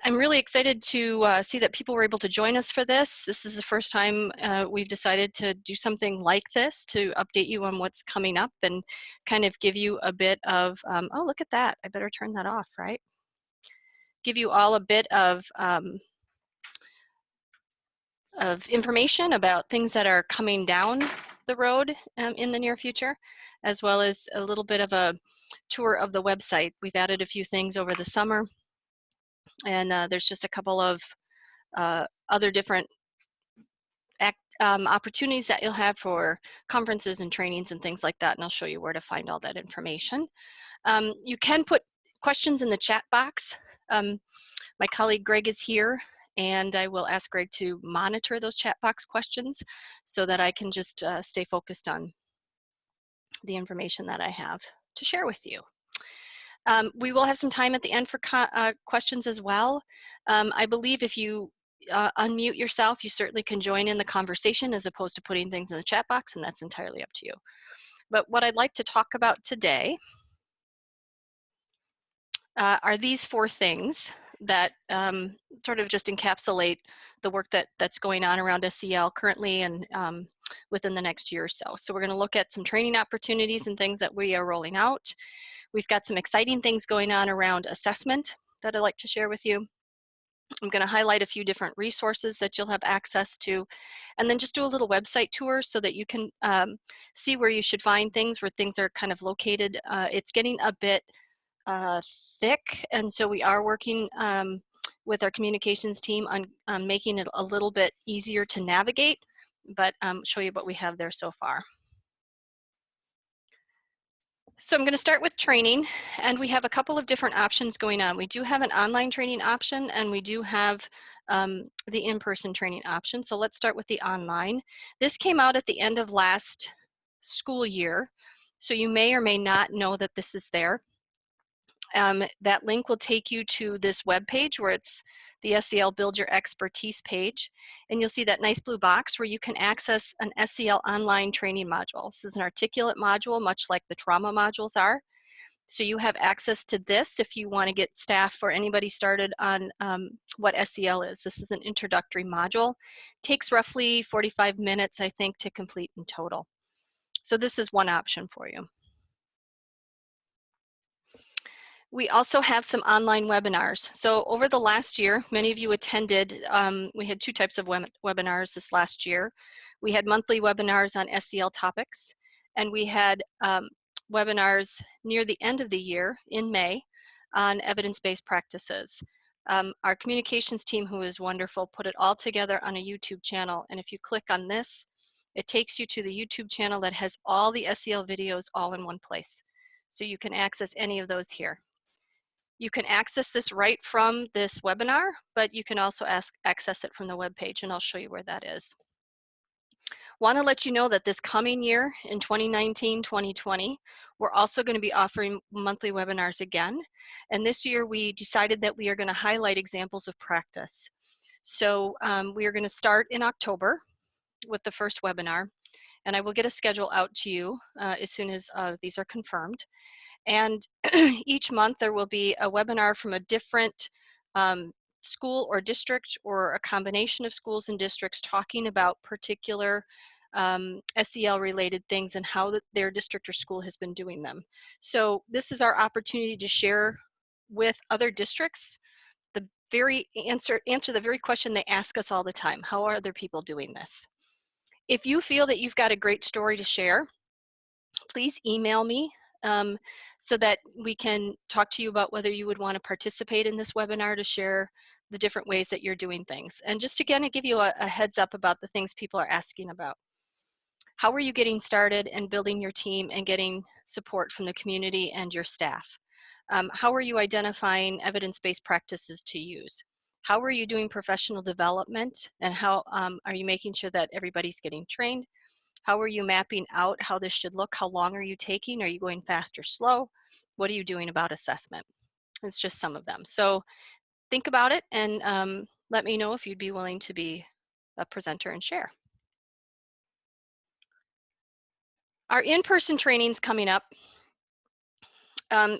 I'm really excited to see that people were able to join us for this. This is the first time we've decided to do something like this to update you on what's coming up and kind of give you a bit of, oh, look at that. I better turn that off, right? Give you all a bit of information about things that are coming down the road in the near future, as well as a little bit of a tour of the website. We've added a few things over the summer, and there's just a couple of other different opportunities that you'll have for conferences and trainings and things like that, and I'll show you where to find all that information. You can put questions in the chat box. My colleague Greg is here, and I will ask Greg to monitor those chat box questions so that I can just stay focused on the information that I have to share with you. We will have some time at the end for questions as well. I believe if you unmute yourself, you certainly can join in the conversation as opposed to putting things in the chat box, and that's entirely up to you. But what I'd like to talk about today are these 4 things that sort of just encapsulate the work that's going on around SEL currently and within the next year or so. So we're going to look at some training opportunities and things that we are rolling out. We've got some exciting things going on around assessment that I'd like to share with you. I'm going to highlight a few different resources that you'll have access to, and then just do a little website tour so that you can see where you should find things, where things are kind of located. It's getting a bit thick, and so we are working with our communications team on making it a little bit easier to navigate, but show you what we have there so far. So I'm going to start with training, and we have a couple of different options going on. We do have an online training option, and we do have the in-person training option. So let's start with the online. This came out at the end of last school year, so you may or may not know that this is there. That link will take you to this web page where it's the SEL Build Your Expertise page, and you'll see that nice blue box where you can access an SEL online training module. This is an articulate module, much like the trauma modules are. So you have access to this if you want to get staff or anybody started on what SEL is. This is an introductory module. Takes roughly 45 minutes, I think, to complete in total. So this is one option for you. We also have some online webinars. So over the last year, many of you attended, we had 2 types of webinars this last year. We had monthly webinars on SEL topics, and we had webinars near the end of the year in May on evidence-based practices. Our communications team, who is wonderful, put it all together on a YouTube channel, and if you click on this, it takes you to the YouTube channel that has all the SEL videos all in one place. So you can access any of those here. You can access this right from this webinar, but you can also access it from the web page, and I'll show you where that is. Want to let you know that this coming year in 2019-2020, we're also going to be offering monthly webinars again. And this year we decided that we are going to highlight examples of practice. So we are going to start in October with the first webinar, and I will get a schedule out to you as soon as these are confirmed. And each month there will be a webinar from a different school or district, or a combination of schools and districts, talking about particular SEL related things and how their district or school has been doing them. So this is our opportunity to share with other districts the very answer the very question they ask us all the time: how are other people doing this? If you feel that you've got a great story to share, please email me so that we can talk to you about whether you would want to participate in this webinar to share the different ways that you're doing things. And just again, to give you a heads up about the things people are asking about. How are you getting started and building your team and getting support from the community and your staff? How are you identifying evidence-based practices to use? How are you doing professional development, and how are you making sure that everybody's getting trained? How are you mapping out how this should look? How long are you taking? Are you going fast or slow? What are you doing about assessment? It's just some of them. So think about it, and let me know if you'd be willing to be a presenter and share. Our in-person training's coming up.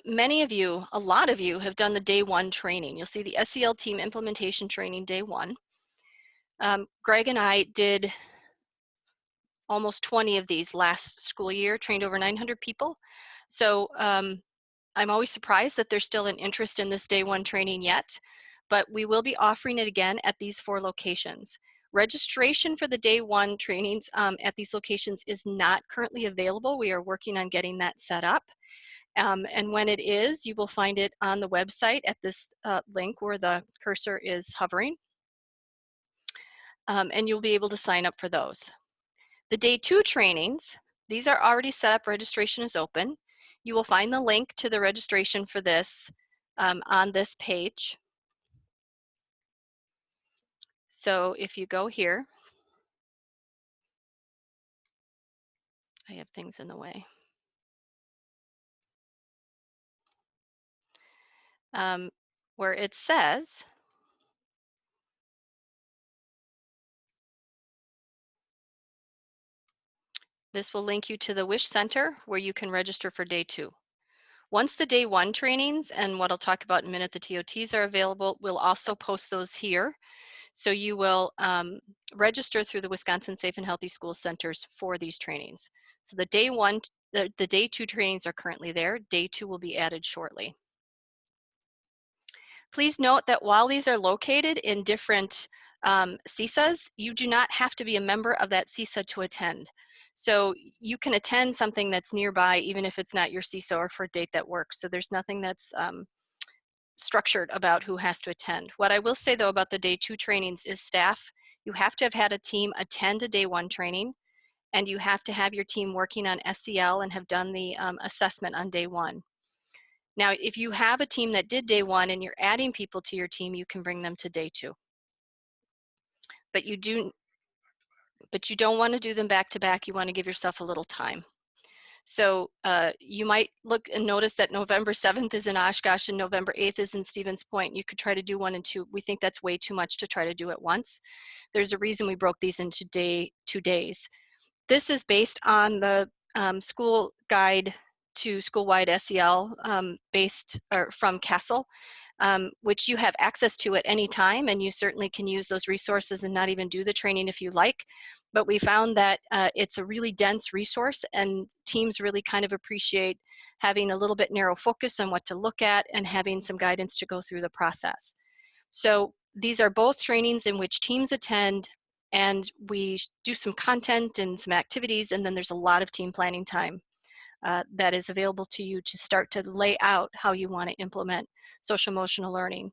Many of you, a lot of you have done the day one training. You'll see the SEL team implementation training day one. Greg and I did almost 20 of these last school year, trained over 900 people. So I'm always surprised that there's still an interest in this day one training yet, but we will be offering it again at these 4 locations. Registration for the day one trainings at these locations is not currently available. We are working on getting that set up. And when it is, you will find it on the website at this link where the cursor is hovering. And you'll be able to sign up for those. The day 2 trainings, these are already set up, registration is open. You will find the link to the registration for this on this page. So if you go here, I have things in the way. Where it says, this will link you to the Wish Center where you can register for day 2. Once the day 1 trainings, and what I'll talk about in a minute, the TOTs are available, we'll also post those here. So you will register through the Wisconsin Safe and Healthy Schools Centers for these trainings. So the day 1, the day 2 trainings are currently there. Day 2 will be added shortly. Please note that while these are located in different CISAs, you do not have to be a member of that CISA to attend. So you can attend something that's nearby, even if it's not your CISA or for a date that works. So there's nothing that's structured about who has to attend. What I will say though about the day 2 trainings is staff, you have to have had a team attend a day 1 training, and you have to have your team working on SEL and have done the assessment on day 1. Now, if you have a team that did day 1 and you're adding people to your team, you can bring them to day 2. But you don't want to do them back to back. You want to give yourself a little time. So you might look and notice that November 7th is in Oshkosh and November 8th is in Stevens Point. You could try to do 1 and 2. We think that's way too much to try to do at once. There's a reason we broke these into 2 days. This is based on the school guide to school-wide SEL based from CASEL, which you have access to at any time, and you certainly can use those resources and not even do the training if you like. But we found that it's a really dense resource, and teams really kind of appreciate having a little bit narrow focus on what to look at and having some guidance to go through the process. So these are both trainings in which teams attend, and we do some content and some activities, and then there's a lot of team planning time that is available to you to start to lay out how you want to implement social emotional learning,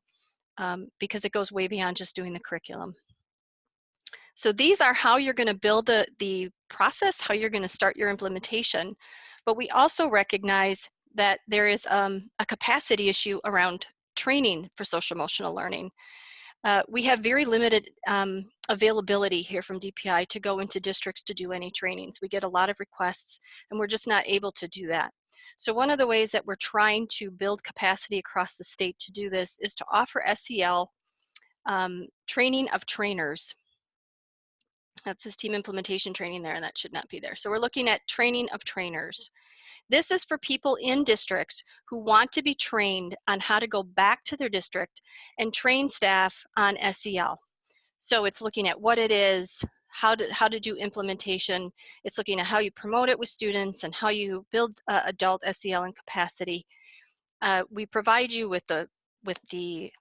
because it goes way beyond just doing the curriculum. So these are how you're going to build the process, how you're going to start your implementation. But we also recognize that there is a capacity issue around training for social emotional learning. We have very limited availability here from DPI to go into districts to do any trainings. We get a lot of requests, and we're just not able to do that. So one of the ways that we're trying to build capacity across the state to do this is to offer SEL training of trainers. That says team implementation training there, and that should not be there. So we're looking at training of trainers. This is for people in districts who want to be trained on how to go back to their district and train staff on SEL. So it's looking at what it is, how to do implementation. It's looking at how you promote it with students and how you build adult SEL and capacity. We provide you with the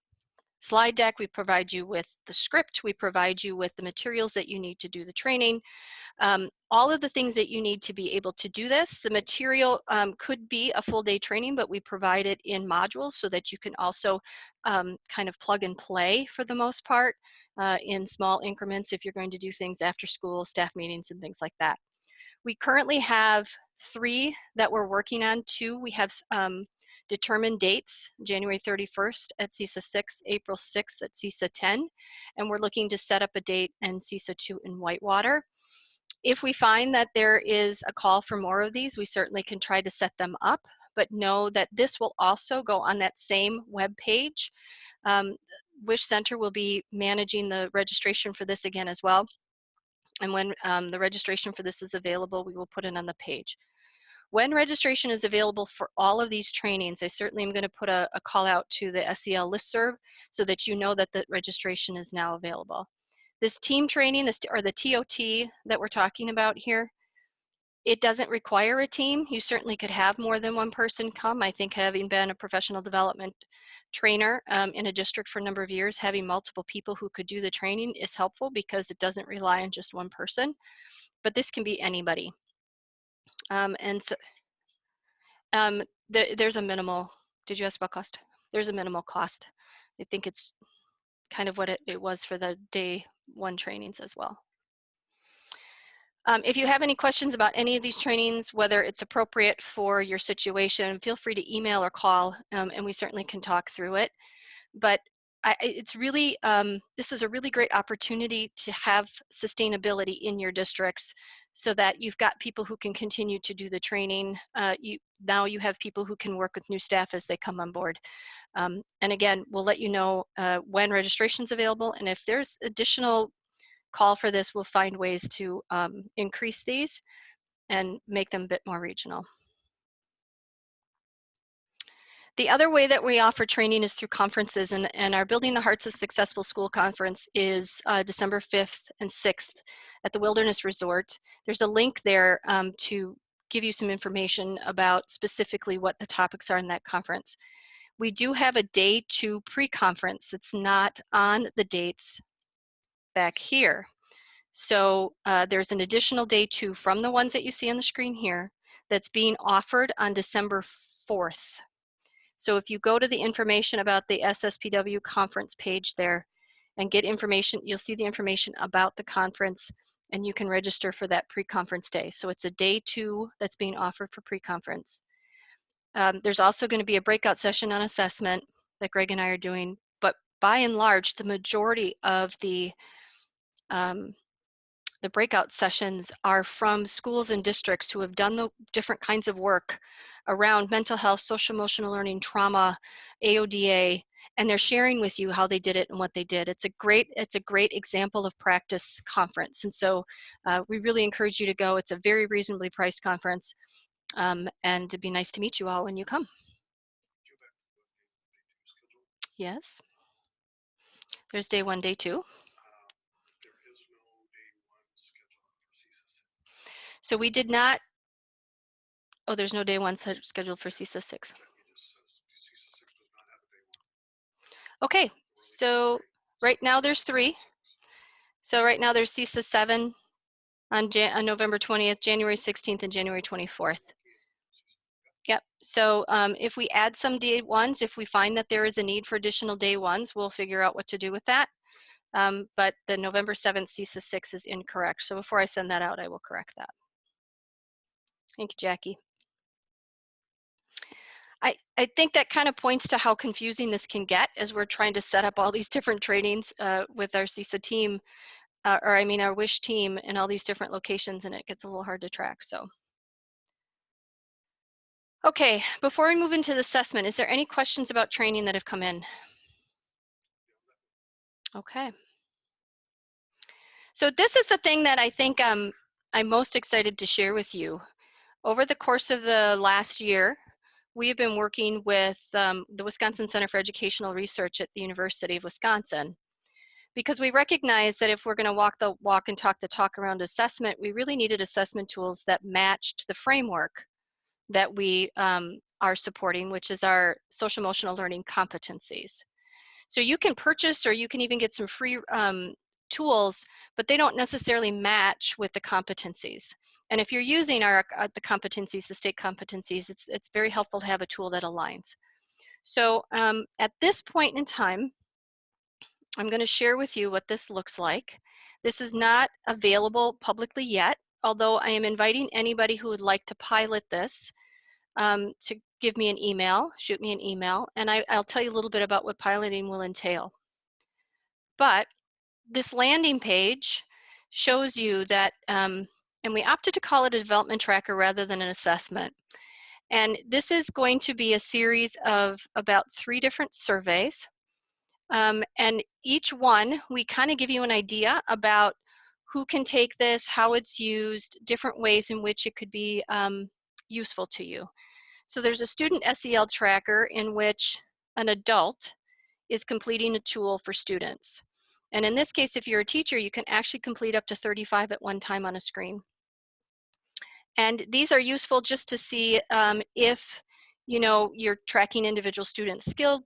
slide deck, we provide you with the script, we provide you with the materials that you need to do the training. All of the things that you need to be able to do this. The material could be a full day training, but we provide it in modules so that you can also kind of plug and play for the most part in small increments if you're going to do things after school, staff meetings, and things like that. We currently have 3 that we're working on. 2, we have determined dates, January 31st at CISA 6, April 6th at CISA 10, and we're looking to set up a date in CISA 2 in Whitewater. If we find that there is a call for more of these, we certainly can try to set them up, but know that this will also go on that same web page. Wish Center will be managing the registration for this again as well. And when the registration for this is available, we will put it on the page. When registration is available for all of these trainings, I certainly am going to put a call out to the SEL listserv so that you know that the registration is now available. This team training, or the TOT that we're talking about here, it doesn't require a team. You certainly could have more than one person come. I think having been a professional development trainer in a district for a number of years, having multiple people who could do the training is helpful because it doesn't rely on just one person. But this can be anybody. And so there's a minimal, did you ask about cost? There's a minimal cost. I think it's kind of what it was for the day one trainings as well. If you have any questions about any of these trainings, whether it's appropriate for your situation, feel free to email or call, and we certainly can talk through it. But it's really, this is a really great opportunity to have sustainability in your districts so that you've got people who can continue to do the training. Now you have people who can work with new staff as they come on board. And again, we'll let you know when registration is available, and if there's additional call for this, we'll find ways to increase these and make them a bit more regional. The other way that we offer training is through conferences, and our Building the Hearts of Successful School Conference is December 5th and 6th at the Wilderness Resort. There's a link there to give you some information about specifically what the topics are in that conference. We do have a day 2 pre-conference that's not on the dates back here. So there's an additional day 2 from the ones that you see on the screen here that's being offered on December 4th. So if you go to the information about the SSPW conference page there and get information, you'll see the information about the conference, and you can register for that pre-conference day. So it's a day 2 that's being offered for pre-conference. There's also going to be a breakout session on assessment that Greg and I are doing, but by and large, the majority of the breakout sessions are from schools and districts who have done the different kinds of work around mental health, social emotional learning, trauma, AODA, and they're sharing with you how they did it and what they did. It's a great example of practice conference, and so we really encourage you to go. It's a very reasonably priced conference, and it'd be nice to meet you all when you come. Yes, there's day 1, day 2. So we did not, oh, there's no day 1 scheduled for CISA 6. Okay, so right now there's 3. So right now there's CISA 7 on November 20th, January 16th, and January 24th. Yep, so if we add some day 1s, if we find that there is a need for additional day 1s, we'll figure out what to do with that. But the November 7th CISA 6 is incorrect. So before I send that out, I will correct that. Thank you, Jackie. I think that kind of points to how confusing this can get as we're trying to set up all these different trainings with our CISA team, or I mean our WISH team in all these different locations, and it gets a little hard to track. So, okay, before we move into the assessment, is there any questions about training that have come in? Okay. So this is the thing that I think I'm most excited to share with you. Over the course of the last year, we have been working with the Wisconsin Center for Educational Research at the University of Wisconsin, because we recognize that if we're going to walk the walk and talk the talk around assessment, we really needed assessment tools that matched the framework that we are supporting, which is our social emotional learning competencies. So you can purchase, or you can even get some free tools, but they don't necessarily match with the competencies. And if you're using the competencies, the state competencies, it's very helpful to have a tool that aligns. So at this point in time, I'm going to share with you what this looks like. This is not available publicly yet, although I am inviting anybody who would like to pilot this to give me an email, shoot me an email, and I'll tell you a little bit about what piloting will entail. But this landing page shows you that, and we opted to call it a development tracker rather than an assessment. And this is going to be a series of about 3 different surveys. And each one, we kind of give you an idea about who can take this, how it's used, different ways in which it could be useful to you. So there's a student SEL tracker in which an adult is completing a tool for students. And in this case, if you're a teacher, you can actually complete up to 35 at one time on a screen. And these are useful just to see if you're tracking individual student skill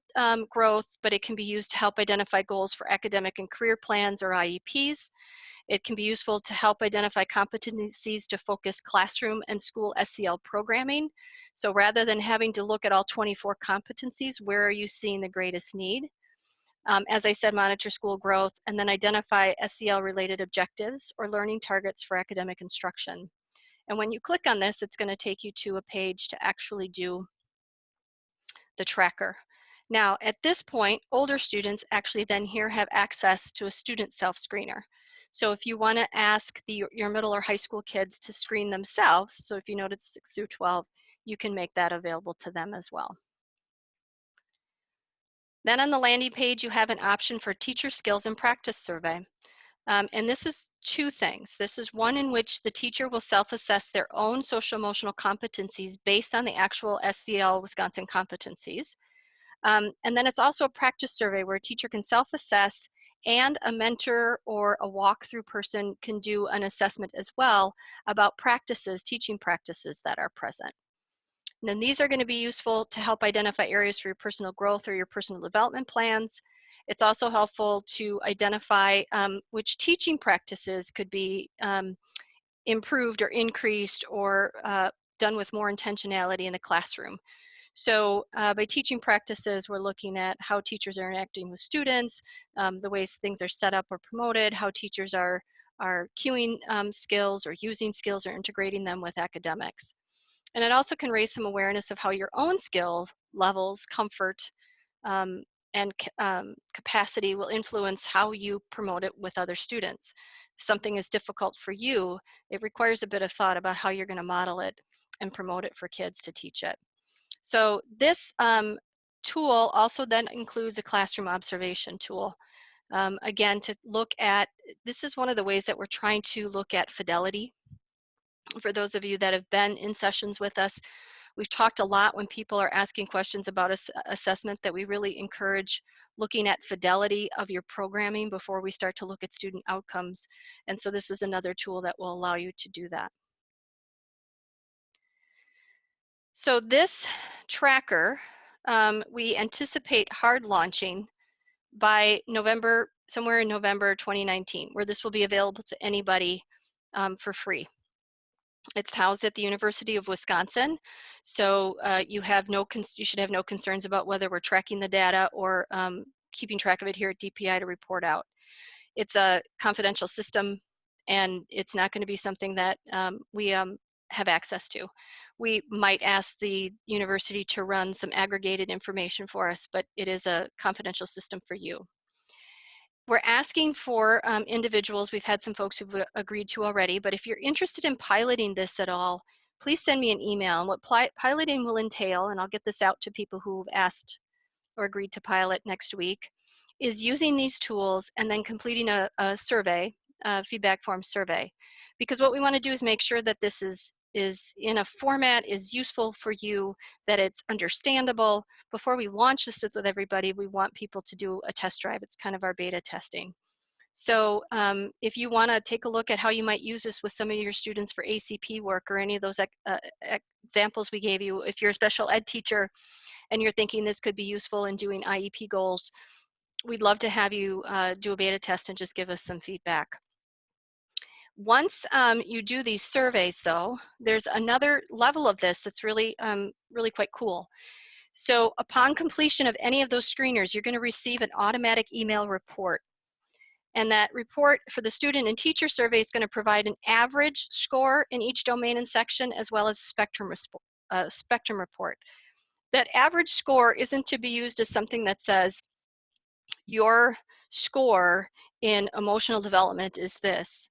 growth, but it can be used to help identify goals for academic and career plans or IEPs. It can be useful to help identify competencies to focus classroom and school SEL programming. So rather than having to look at all 24 competencies, where are you seeing the greatest need? As I said, monitor school growth, and then identify SEL-related objectives or learning targets for academic instruction. And when you click on this, it's going to take you to a page to actually do the tracker. Now, at this point, older students actually then here have access to a student self-screener. So if you want to ask your middle or high school kids to screen themselves, so if you notice 6 through 12, you can make that available to them as well. Then on the landing page, you have an option for teacher skills and practice survey. And this is two things. This is one in which the teacher will self-assess their own social emotional competencies based on the actual SEL Wisconsin competencies. And then it's also a practice survey where a teacher can self-assess and a mentor or a walkthrough person can do an assessment as well about practices, teaching practices that are present. And then these are going to be useful to help identify areas for your personal growth or your personal development plans. It's also helpful to identify which teaching practices could be improved or increased or done with more intentionality in the classroom. So by teaching practices, we're looking at how teachers are interacting with students, the ways things are set up or promoted, how teachers are cueing skills or using skills or integrating them with academics. And it also can raise some awareness of how your own skill levels, comfort, and capacity will influence how you promote it with other students. If something is difficult for you, it requires a bit of thought about how you're going to model it and promote it for kids to teach it. So this tool also then includes a classroom observation tool. Again, to look at, this is one of the ways that we're trying to look at fidelity. For those of you that have been in sessions with us, we've talked a lot when people are asking questions about assessment that we really encourage looking at fidelity of your programming before we start to look at student outcomes. And so this is another tool that will allow you to do that. So this tracker, we anticipate hard launching by November, somewhere in November 2019, where this will be available to anybody for free. It's housed at the University of Wisconsin, so you should have no concerns about whether we're tracking the data or keeping track of it here at DPI to report out. It's a confidential system, and it's not going to be something that we have access to. We might ask the university to run some aggregated information for us, but it is a confidential system for you. We're asking for individuals. We've had some folks who've agreed to already, but if you're interested in piloting this at all, please send me an email. And what piloting will entail, and I'll get this out to people who've asked or agreed to pilot next week, is using these tools and then completing a survey, a feedback form survey. Because what we want to do is make sure that this is in a format is useful for you, that it's understandable. Before we launch this with everybody, we want people to do a test drive. It's kind of our beta testing. So if you want to take a look at how you might use this with some of your students for ACP work or any of those examples we gave you, if you're a special ed teacher and you're thinking this could be useful in doing IEP goals, we'd love to have you do a beta test and just give us some feedback. Once you do these surveys, though, there's another level of this that's really, really quite cool. So upon completion of any of those screeners, you're going to receive an automatic email report. And that report for the student and teacher survey is going to provide an average score in each domain and section, as well as a spectrum report. That average score isn't to be used as something that says your score in emotional development is this.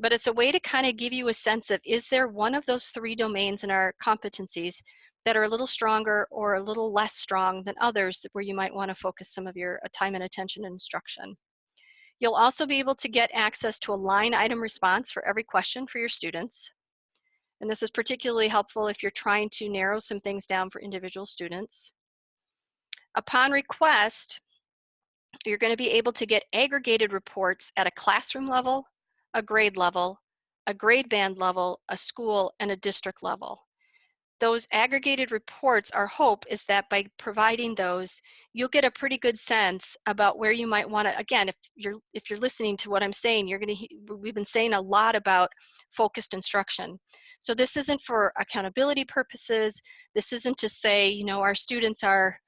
But it's a way to kind of give you a sense of, is there one of those 3 domains in our competencies that are a little stronger or a little less strong than others, where you might want to focus some of your time and attention and instruction. You'll also be able to get access to a line item response for every question for your students. And this is particularly helpful if you're trying to narrow some things down for individual students. Upon request, you're going to be able to get aggregated reports at a classroom level, a grade level, a grade band level, a school, and a district level. Those aggregated reports, our hope is that by providing those, you'll get a pretty good sense about where you might want to, again, if you're listening to what I'm saying, we've been saying a lot about focused instruction. So this isn't for accountability purposes. This isn't to say, you know, our students are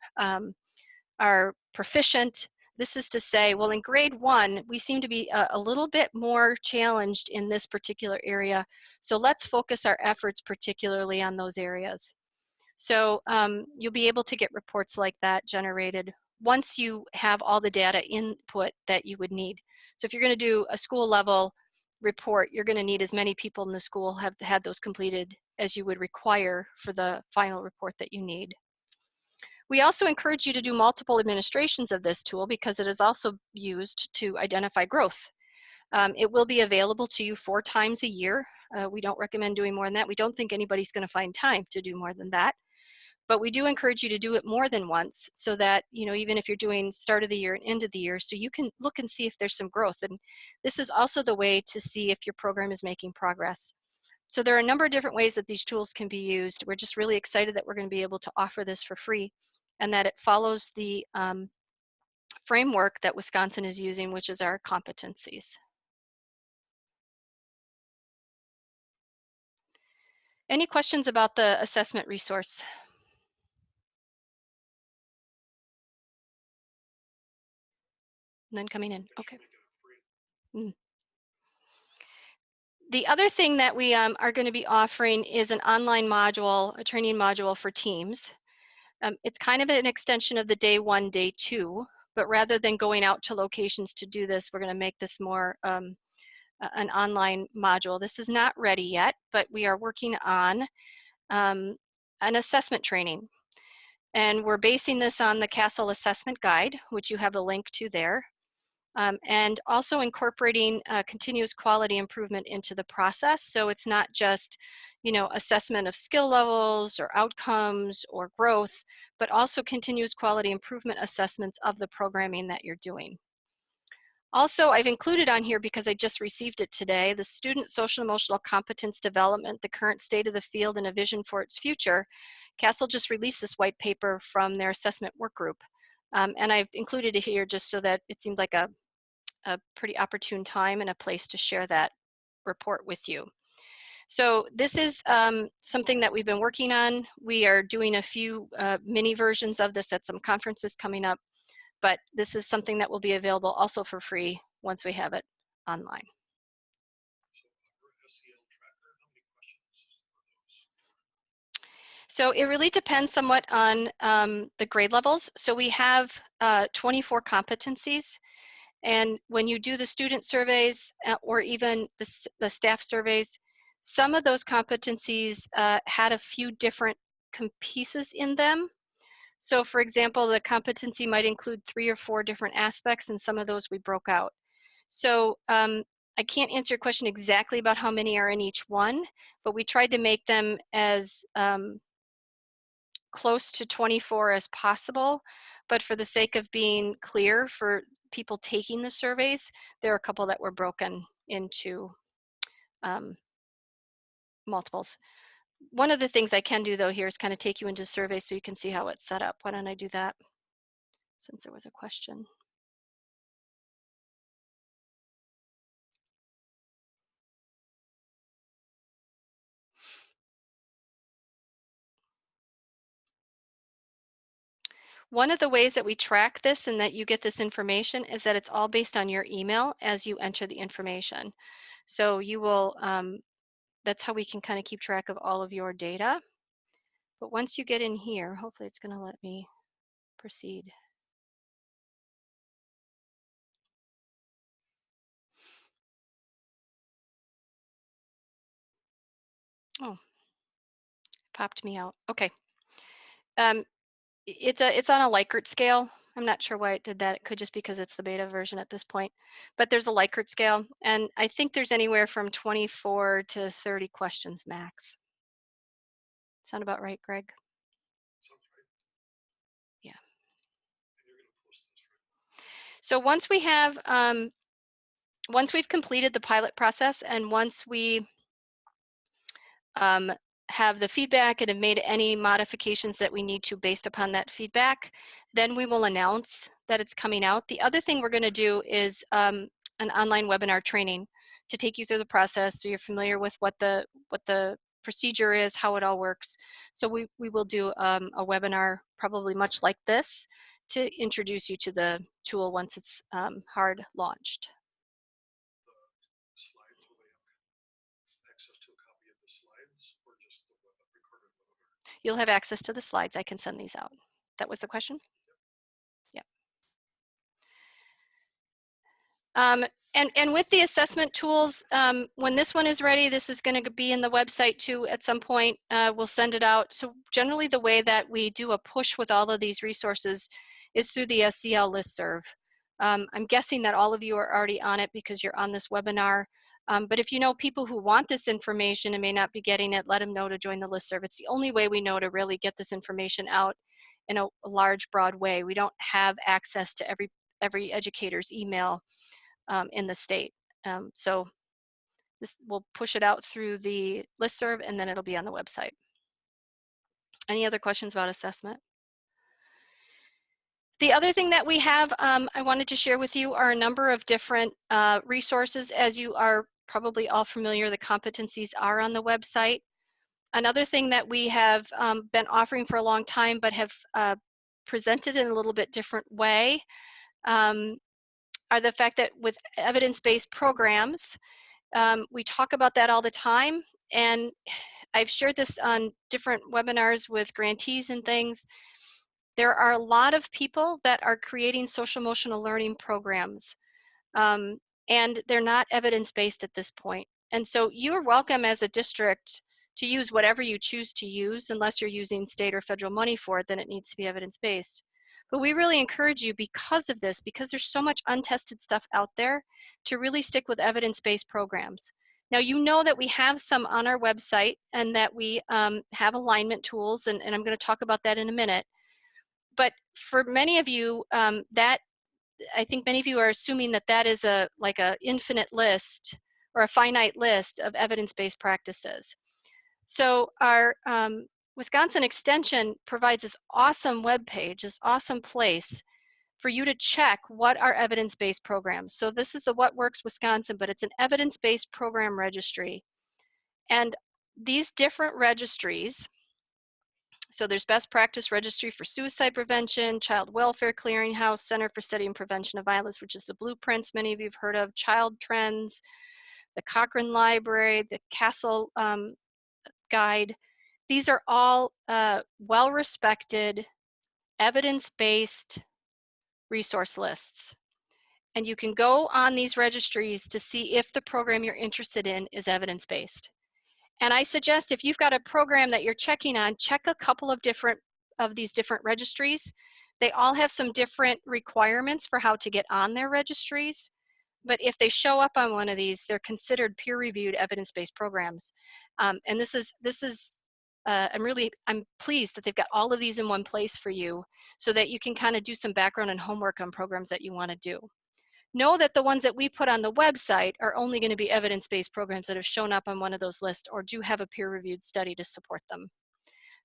proficient. This is to say, well, in grade 1, we seem to be a little bit more challenged in this particular area. So let's focus our efforts particularly on those areas. So you'll be able to get reports like that generated once you have all the data input that you would need. So if you're going to do a school level report, you're going to need as many people in the school have had those completed as you would require for the final report that you need. We also encourage you to do multiple administrations of this tool because it is also used to identify growth. It will be available to you 4 times a year. We don't recommend doing more than that. We don't think anybody's going to find time to do more than that. But we do encourage you to do it more than once so that, you know, even if you're doing start of the year and end of the year, so you can look and see if there's some growth. And this is also the way to see if your program is making progress. So there are a number of different ways that these tools can be used. We're just really excited that we're going to be able to offer this for free and that it follows the framework that Wisconsin is using, which is our competencies. Any questions about the assessment resource? None coming in, okay. Mm. The other thing that we are going to be offering is an online module, a training module for teams. It's kind of an extension of the day 1, day 2, but rather than going out to locations to do this, we're going to make this more an online module. This is not ready yet, but we are working on an assessment training. And we're basing this on the Castle Assessment Guide, which you have a link to there. And also incorporating continuous quality improvement into the process. So it's not just, you know, assessment of skill levels or outcomes or growth, but also continuous quality improvement assessments of the programming that you're doing. Also, I've included on here because I just received it today, the Student Social Emotional Competence Development, the Current State of the Field and a Vision for its Future. Castle just released this white paper from their assessment work group. And I've included it here just so that it seemed like a pretty opportune time and a place to share that report with you. So this is something that we've been working on. We are doing a few mini versions of this at some conferences coming up, but this is something that will be available also for free once we have it online. So it really depends somewhat on the grade levels. So we have 24 competencies. And when you do the student surveys or even the staff surveys, some of those competencies had a few different pieces in them. So for example, the competency might include 3 or 4 different aspects, and some of those we broke out. So I can't answer your question exactly about how many are in each one, but we tried to make them as close to 24 as possible. But for the sake of being clear for people taking the surveys, there are a couple that were broken into multiples. One of the things I can do though here is kind of take you into a survey so you can see how it's set up. Why don't I do that since there was a question? One of the ways that we track this and that you get this information is that it's all based on your email as you enter the information. So you will, that's how we can kind of keep track of all of your data. But once you get in here, hopefully it's going to let me proceed. Oh, popped me out. Okay. It's on a Likert scale. I'm not sure why it did that. It could just because it's the beta version at this point. But there's a Likert scale, and I think there's anywhere from 24 to 30 questions max. Sound about right, Greg? Sounds right. Yeah. And you're going to post this, right? So once we have, once we've completed the pilot process and once we um, have the feedback and have made any modifications that we need to based upon that feedback, then we will announce that it's coming out. The other thing we're going to do is an online webinar training to take you through the process so you're familiar with what the procedure is, how it all works. So we will do a webinar probably much like this to introduce you to the tool once it's hard launched. The slides, will they have access to a copy of the slides or just the recorded webinar? You'll have access to the slides. I can send these out. That was the question? Yep. And with the assessment tools, when this one is ready, this is going to be in the website too at some point. We'll send it out. So generally the way that we do a push with all of these resources is through the SCL listserv. I'm guessing that all of you are already on it because you're on this webinar. But if you know people who want this information and may not be getting it, let them know to join the listserv. It's the only way we know to really get this information out in a large, broad way. We don't have access to every educator's email in the state. So this will push it out through the listserv and then it'll be on the website. Any other questions about assessment? The other thing that we have, I wanted to share with you are a number of different resources. As you are probably all familiar, the competencies are on the website. Another thing that we have been offering for a long time but have presented in a little bit different way are the fact that with evidence-based programs, we talk about that all the time, and I've shared this on different webinars with grantees and things. There are a lot of people that are creating social emotional learning programs, and they're not evidence-based at this point. And so you're welcome as a district to use whatever you choose to use, unless you're using state or federal money for it, then it needs to be evidence-based. But we really encourage you, because of this, because there's so much untested stuff out there, to really stick with evidence-based programs. Now, you know that we have some on our website and that we have alignment tools, and I'm going to talk about that in a minute. But for many of you, I think many of you are assuming that that is like a infinite list or a finite list of evidence-based practices. So our Wisconsin Extension provides this awesome web page, this awesome place for you to check what are evidence-based programs. So this is the What Works Wisconsin, but it's an evidence-based program registry. And these different registries, so there's Best Practice Registry for Suicide Prevention, Child Welfare Clearinghouse, Center for Study and Prevention of Violence, which is the blueprints many of you have heard of, Child Trends, the Cochrane Library, the Castle Guide. These are all well-respected, evidence-based resource lists. And you can go on these registries to see if the program you're interested in is evidence-based. And I suggest if you've got a program that you're checking on, check a couple of these different registries. They all have some different requirements for how to get on their registries. But if they show up on one of these, they're considered peer-reviewed evidence-based programs. And this is I'm pleased that they've got all of these in one place for you so that you can kind of do some background and homework on programs that you want to do. Know that the ones that we put on the website are only going to be evidence-based programs that have shown up on one of those lists or do have a peer-reviewed study to support them.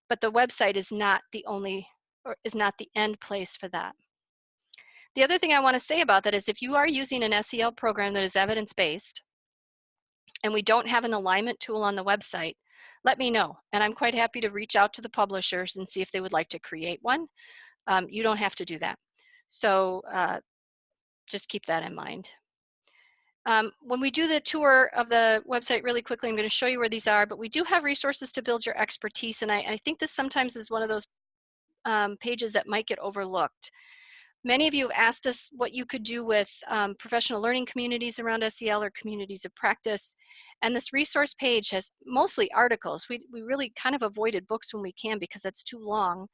But the website is not the only, or is not the end place for that. The other thing I want to say about that is if you are using an SEL program that is evidence-based and we don't have an alignment tool on the website, let me know. And I'm quite happy to reach out to the publishers and see if they would like to create one. You don't have to do that. So just keep that in mind. When we do the tour of the website really quickly, I'm going to show you where these are, but we do have resources to build your expertise. And I think this sometimes is one of those pages that might get overlooked. Many of you have asked us what you could do with professional learning communities around SEL or communities of practice. And this resource page has mostly articles. We really kind of avoided books when we can because that's too long.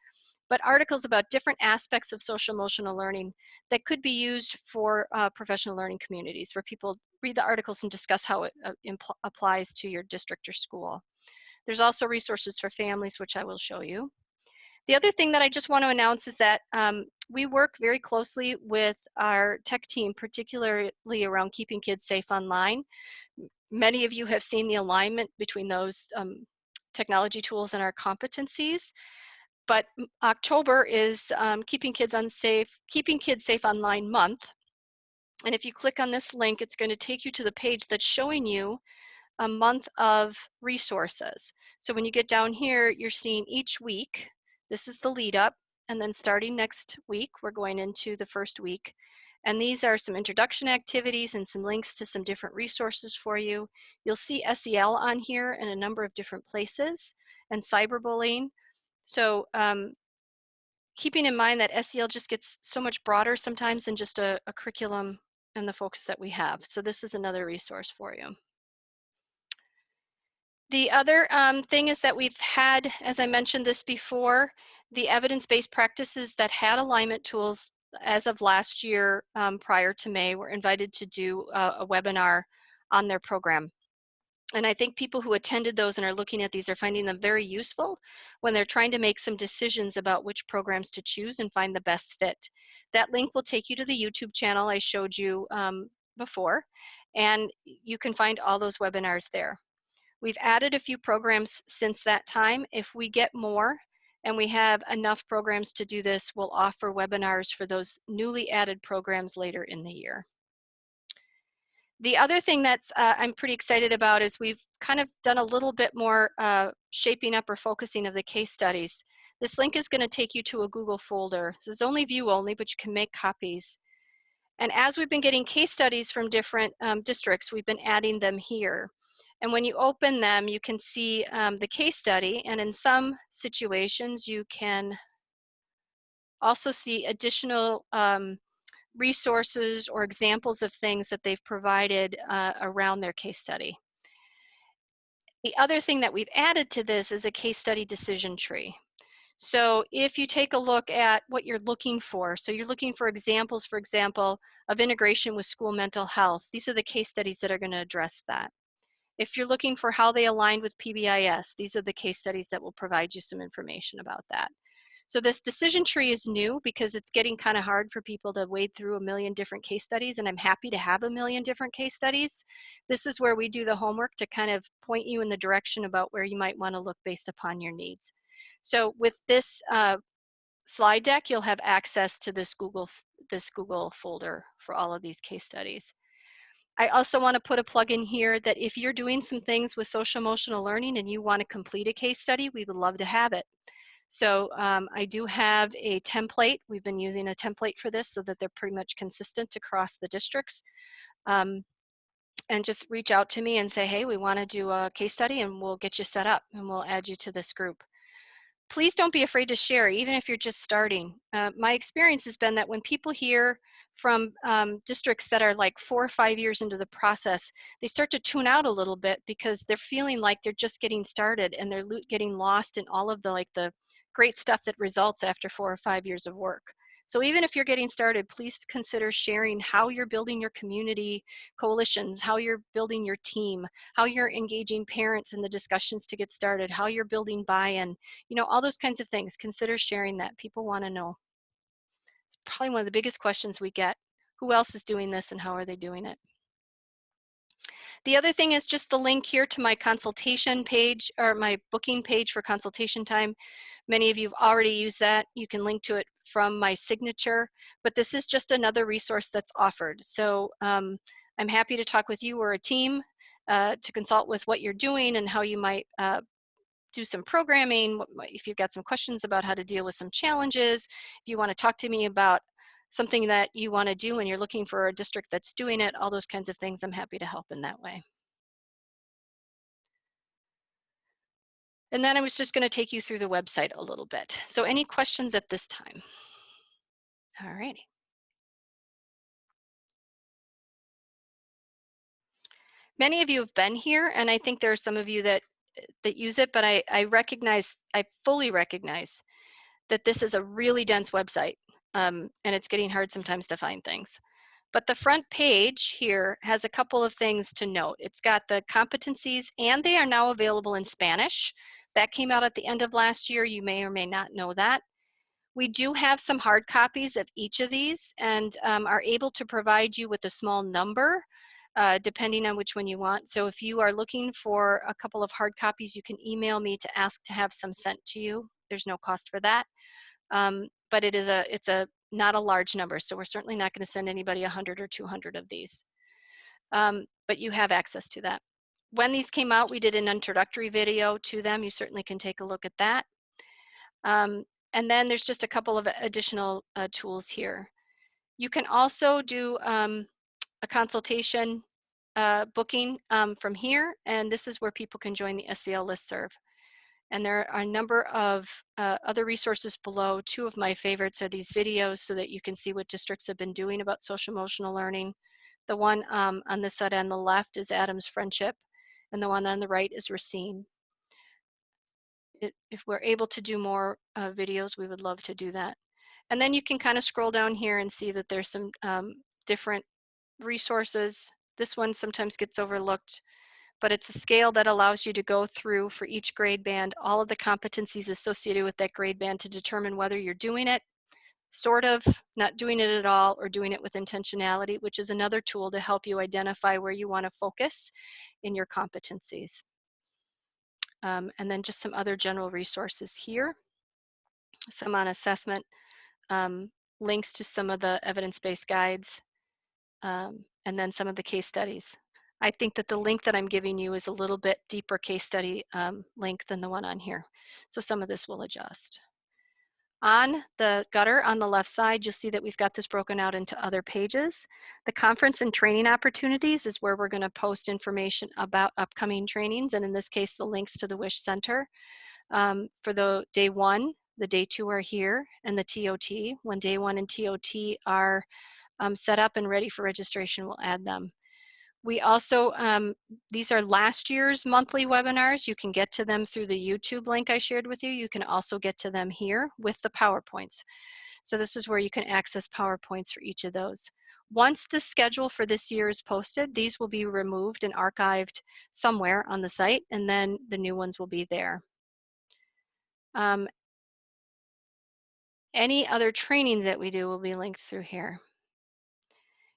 But articles about different aspects of social emotional learning that could be used for professional learning communities, where people read the articles and discuss how it applies to your district or school. There's also resources for families, which I will show you. The other thing that I just want to announce is that we work very closely with our tech team, particularly around keeping kids safe online. Many of you have seen the alignment between those technology tools and our competencies. But October is Keeping Kids Safe Online Month. And if you click on this link, it's going to take you to the page that's showing you a month of resources. So when you get down here, you're seeing each week. This is the lead up. And then starting next week, we're going into the first week. And these are some introduction activities and some links to some different resources for you. You'll see SEL on here in a number of different places, and cyberbullying. So keeping in mind that SEL just gets so much broader sometimes than just a curriculum and the focus that we have. So this is another resource for you. The other thing is that we've had, as I mentioned this before, the evidence-based practices that had alignment tools as of last year prior to May were invited to do a webinar on their program. And I think people who attended those and are looking at these are finding them very useful when they're trying to make some decisions about which programs to choose and find the best fit. That link will take you to the YouTube channel I showed you before, and you can find all those webinars there. We've added a few programs since that time. If we get more and we have enough programs to do this, we'll offer webinars for those newly added programs later in the year. The other thing that's I'm pretty excited about is we've kind of done a little bit more shaping up or focusing of the case studies. This link is going to take you to a Google folder. This is only view only, but you can make copies. And as we've been getting case studies from different districts, we've been adding them here. And when you open them, you can see the case study, and in some situations, you can also see additional resources or examples of things that they've provided around their case study. The other thing that we've added to this is a case study decision tree. So if you take a look at what you're looking for, so you're looking for examples, for example, of integration with school mental health, these are the case studies that are going to address that. If you're looking for how they aligned with PBIS, these are the case studies that will provide you some information about that. So this decision tree is new because it's getting kind of hard for people to wade through a million different case studies, and I'm happy to have a million different case studies. This is where we do the homework to kind of point you in the direction about where you might want to look based upon your needs. So with this slide deck, you'll have access to this Google folder for all of these case studies. I also want to put a plug in here that if you're doing some things with social emotional learning and you want to complete a case study, we would love to have it. So I do have a template. We've been using a template for this so that they're pretty much consistent across the districts. And just reach out to me and say, hey, we want to do a case study, and we'll get you set up and we'll add you to this group. Please don't be afraid to share, even if you're just starting. My experience has been that when people hear from districts that are like 4 or 5 years into the process, they start to tune out a little bit because they're feeling like they're just getting started and they're getting lost in all of the great stuff that results after 4 or 5 years of work. So even if you're getting started, please consider sharing how you're building your community coalitions, how you're building your team, how you're engaging parents in the discussions to get started, how you're building buy-in, you know, all those kinds of things. Consider sharing that. People want to know. It's probably one of the biggest questions we get. Who else is doing this and how are they doing it? The other thing is just the link here to my consultation page, or my booking page for consultation time. Many of you have already used that. You can link to it from my signature, but this is just another resource that's offered. So I'm happy to talk with you or a team to consult with what you're doing and how you might do some programming. If you've got some questions about how to deal with some challenges, if you want to talk to me about something that you want to do and you're looking for a district that's doing it, all those kinds of things, I'm happy to help in that way. And then I was just going to take you through the website a little bit. So any questions at this time? All righty. Many of you have been here, and I think there are some of you that use it, but I fully recognize that this is a really dense website, and it's getting hard sometimes to find things. But the front page here has a couple of things to note. It's got the competencies, and they are now available in Spanish. That came out at the end of last year. You may or may not know that. We do have some hard copies of each of these, and are able to provide you with a small number depending on which one you want. So if you are looking for a couple of hard copies, you can email me to ask to have some sent to you. There's no cost for that. But it's not a large number, so we're certainly not going to send anybody 100 or 200 of these. But you have access to that. When these came out, we did an introductory video to them. You certainly can take a look at that. And then there's just a couple of additional tools here. You can also do a consultation booking from here, and this is where people can join the SEL listserv. And there are a number of other resources below. Two of my favorites are these videos so that you can see what districts have been doing about social emotional learning. The one on this side on the left is Adam's Friendship, and the one on the right is Racine. If we're able to do more videos, we would love to do that. And then you can kind of scroll down here and see that there's some different resources. This one sometimes gets overlooked, but it's a scale that allows you to go through for each grade band all of the competencies associated with that grade band to determine whether you're doing it, sort of, not doing it at all, or doing it with intentionality, which is another tool to help you identify where you want to focus in your competencies. And then just some other general resources here, some on assessment, links to some of the evidence-based guides, and then some of the case studies. I think that the link that I'm giving you is a little bit deeper case study link than the one on here. So some of this will adjust. On the gutter on the left side, you'll see that we've got this broken out into other pages. The conference and training opportunities is where we're going to post information about upcoming trainings, and in this case, the links to the WISH Center. For the day 1, the day 2 are here, and the TOT. When day 1 and TOT are set up and ready for registration, we'll add them. We also, these are last year's monthly webinars. You can get to them through the YouTube link I shared with you. You can also get to them here with the PowerPoints. So this is where you can access PowerPoints for each of those. Once the schedule for this year is posted, these will be removed and archived somewhere on the site, and then the new ones will be there. Any other trainings that we do will be linked through here.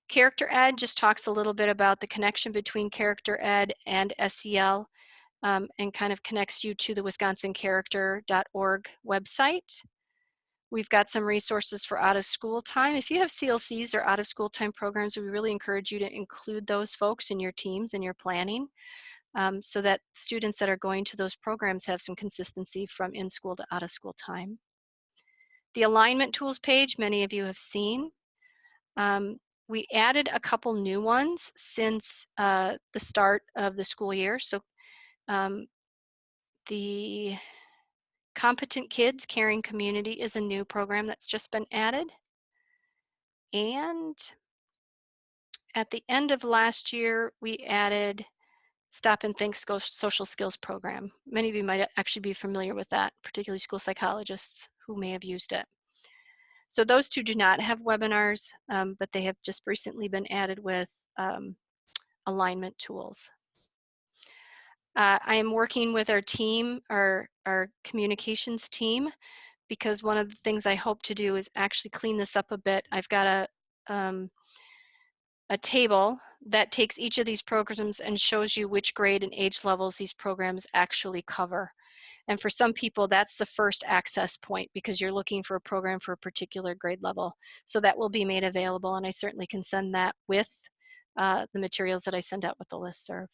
Character Ed just talks a little bit about the connection between Character Ed and SEL, and kind of connects you to the wisconsincharacter.org website. We've got some resources for out of school time. If you have CLCs or out of school time programs, we really encourage you to include those folks in your teams and your planning, so that students that are going to those programs have some consistency from in school to out of school time. The alignment tools page, many of you have seen. We added a couple new ones since the start of the school year. So the Competent Kids Caring Community is a new program that's just been added. And at the end of last year, we added Stop and Think Social Skills Program. Many of you might actually be familiar with that, particularly school psychologists who may have used it. So those two do not have webinars, but they have just recently been added with alignment tools. I am working with our team, our communications team, because one of the things I hope to do is actually clean this up a bit. I've got a table that takes each of these programs and shows you which grade and age levels these programs actually cover. And for some people, that's the first access point because you're looking for a program for a particular grade level. So that will be made available, and I certainly can send that with the materials that I send out with the listserv.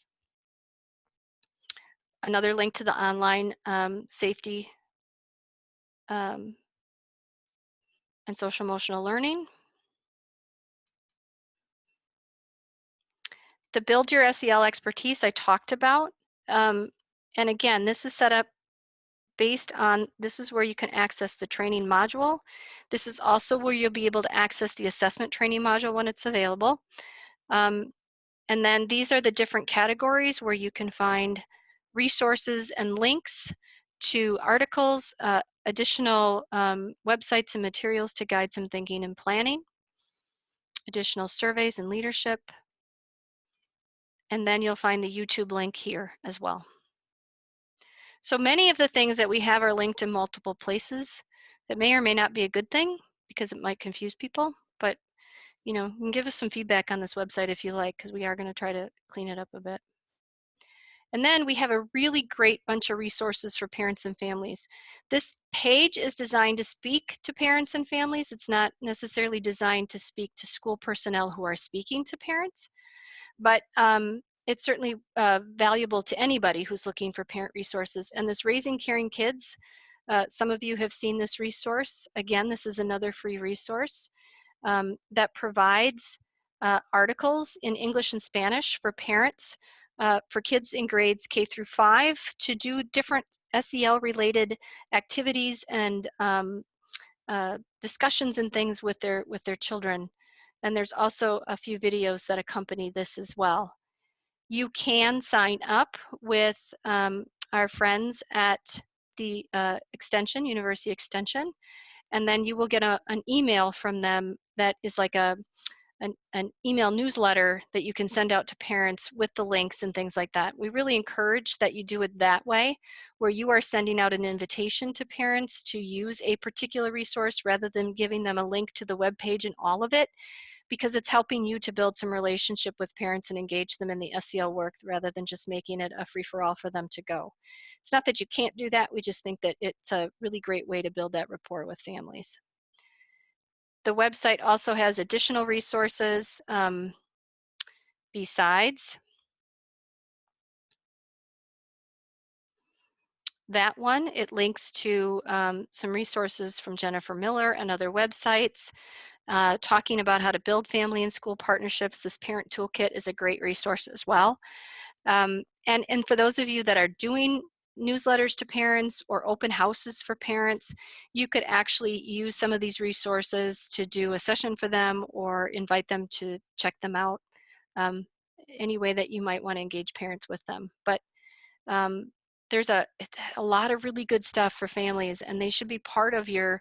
Another link to the online safety and social emotional learning. The Build Your SEL Expertise I talked about. And again, this is set up based on, this is where you can access the training module. This is also where you'll be able to access the assessment training module when it's available. And then these are the different categories where you can find resources and links to articles, additional websites and materials to guide some thinking and planning. additional surveys and leadership. And then you'll find the YouTube link here as well. So many of the things that we have are linked in multiple places. That may or may not be a good thing because it might confuse people, but you know, you can give us some feedback on this website if you like, because we are going to try to clean it up a bit. And then we have a really great bunch of resources for parents and families. This page is designed to speak to parents and families. It's not necessarily designed to speak to school personnel who are speaking to parents, but it's certainly valuable to anybody who's looking for parent resources. And this Raising Caring Kids, some of you have seen this resource. Again, this is another free resource that provides articles in English and Spanish for parents, for kids in grades K through 5 to do different SEL related activities and discussions and things with their children. And there's also a few videos that accompany this as well. You can sign up with our friends at the Extension, University Extension, and then you will get an email from them that is like an email newsletter that you can send out to parents with the links and things like that. We really encourage that you do it that way, where you are sending out an invitation to parents to use a particular resource rather than giving them a link to the web page and all of it, because it's helping you to build some relationship with parents and engage them in the SEL work rather than just making it a free-for-all for them to go. It's not that you can't do that, we just think that it's a really great way to build that rapport with families. The website also has additional resources besides that one. It links to some resources from Jennifer Miller and other websites talking about how to build family and school partnerships. This parent toolkit is a great resource as well. And for those of you that are doing newsletters to parents or open houses for parents, you could actually use some of these resources to do a session for them or invite them to check them out, any way that you might want to engage parents with them. But there's a lot of really good stuff for families, and they should be part of your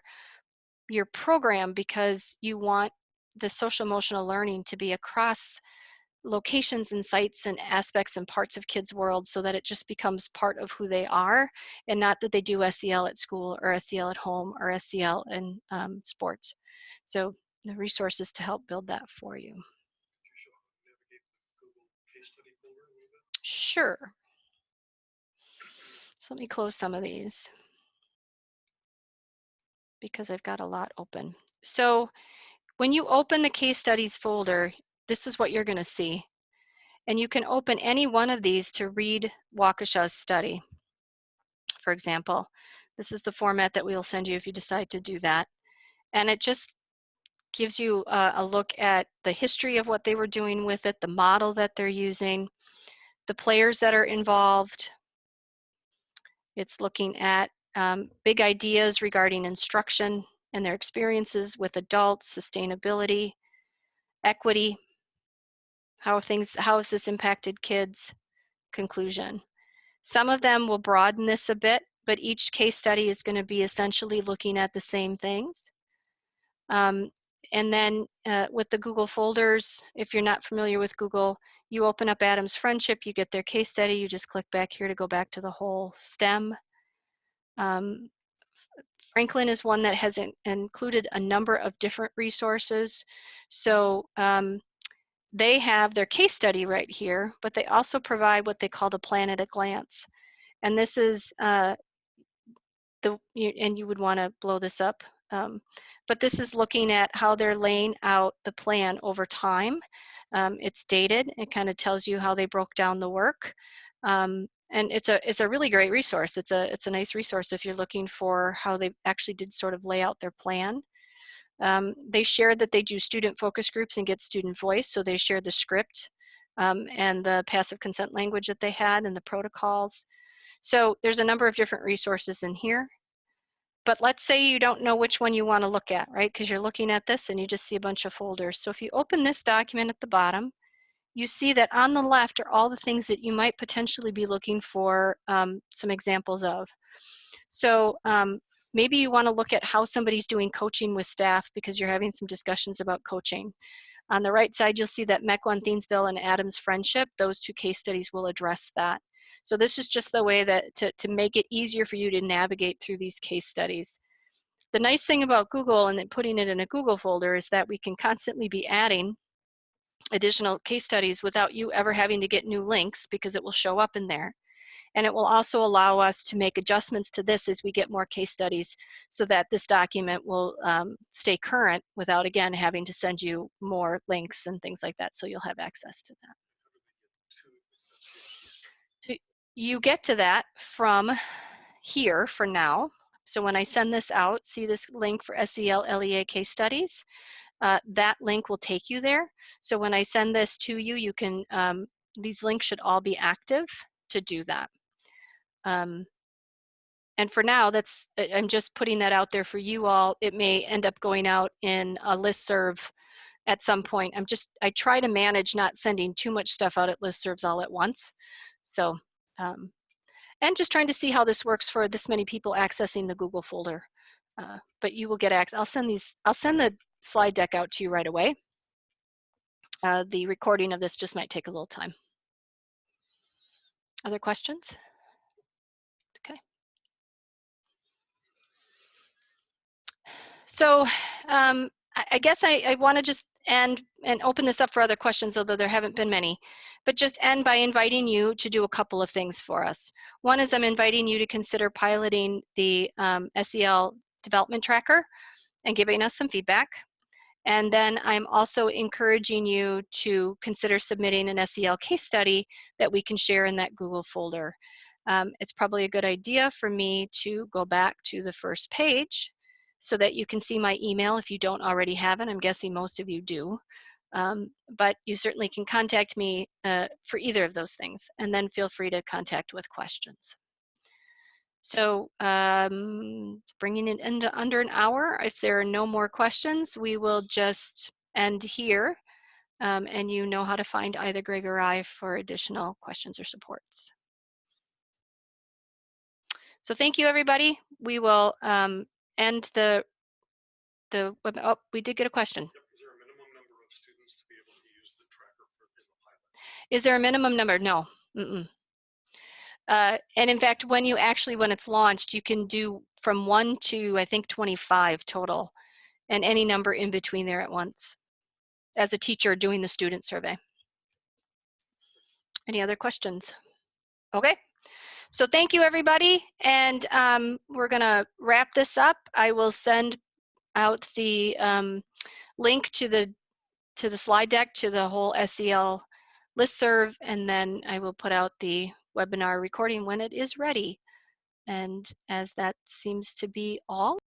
program because you want the social emotional learning to be across locations and sites and aspects and parts of kids' worlds, so that it just becomes part of who they are, and not that they do SEL at school or SEL at home or SEL in sports. So the resources to help build that for you. Could you show how to navigate the Google case study folder a little bit? Sure. So let me close some of these because I've got a lot open. So when you open the case studies folder, this is what you're going to see. And you can open any one of these to read Waukesha's study. For example, this is the format that we'll send you if you decide to do that. And it just gives you a look at the history of what they were doing with it, the model that they're using, the players that are involved. It's looking at big ideas regarding instruction and their experiences with adults, sustainability, equity, how has this impacted kids, conclusion. Some of them will broaden this a bit, but each case study is going to be essentially looking at the same things. And then with the Google folders, if you're not familiar with Google, you open up Adam's Friendship, you get their case study, you just click back here to go back to the whole stem. Franklin is one that has included a number of different resources. So they have their case study right here, but they also provide what they call the plan at a glance. And this is, and you would want to blow this up, but this is looking at how they're laying out the plan over time. It's dated, it kind of tells you how they broke down the work. And it's a really great resource. It's a nice resource if you're looking for how they actually did sort of lay out their plan. They shared that they do student focus groups and get student voice, so they shared the script and the passive consent language that they had and the protocols. So there's a number of different resources in here. But let's say you don't know which one you want to look at, right? Because you're looking at this and you just see a bunch of folders. So if you open this document at the bottom, you see that on the left are all the things that you might potentially be looking for some examples of. So maybe you want to look at how somebody's doing coaching with staff because you're having some discussions about coaching. On the right side, you'll see that Mequon, Thiensville, and Adams Friendship. Those 2 case studies will address that. So this is just the way that to make it easier for you to navigate through these case studies. The nice thing about Google and then putting it in a Google folder is that we can constantly be adding additional case studies without you ever having to get new links, because it will show up in there. And it will also allow us to make adjustments to this as we get more case studies, so that this document will stay current without, again, having to send you more links and things like that, so you'll have access to that. So you get to that from here for now. So when I send this out, see this link for SEL LEA case studies? That link will take you there. So when I send this to you, you can, these links should all be active to do that. And for now, I'm just putting that out there for you all. It may end up going out in a listserv at some point. I try to manage not sending too much stuff out at listservs all at once. So, and just trying to see how this works for this many people accessing the Google folder. But you will get access. I'll send the slide deck out to you right away. The recording of this just might take a little time. Other questions? Okay. So I guess I want to just end and open this up for other questions, although there haven't been many, but just end by inviting you to do a couple of things for us. One is I'm inviting you to consider piloting the SEL development tracker and giving us some feedback. And then I'm also encouraging you to consider submitting an SEL case study that we can share in that Google folder. It's probably a good idea for me to go back to the first page so that you can see my email if you don't already have it. I'm guessing most of you do. But you certainly can contact me for either of those things, and then feel free to contact with questions. So bringing it into under an hour. If there are no more questions, we will just end here. And you know how to find either Greg or I for additional questions or supports. So thank you, everybody. We will end the web. Oh, we did get a question. Yep. Is there a minimum number of students to be able to use the tracker in the pilot? Is there a minimum number? No. And in fact, when it's launched, you can do from 1 to, I think, 25 total, and any number in between there at once, as a teacher doing the student survey. Any other questions? Okay. So thank you, everybody. And we're going to wrap this up. I will send out the link to the slide deck, to the whole SEL listserv, and then I will put out the webinar recording when it is ready. And as that seems to be all.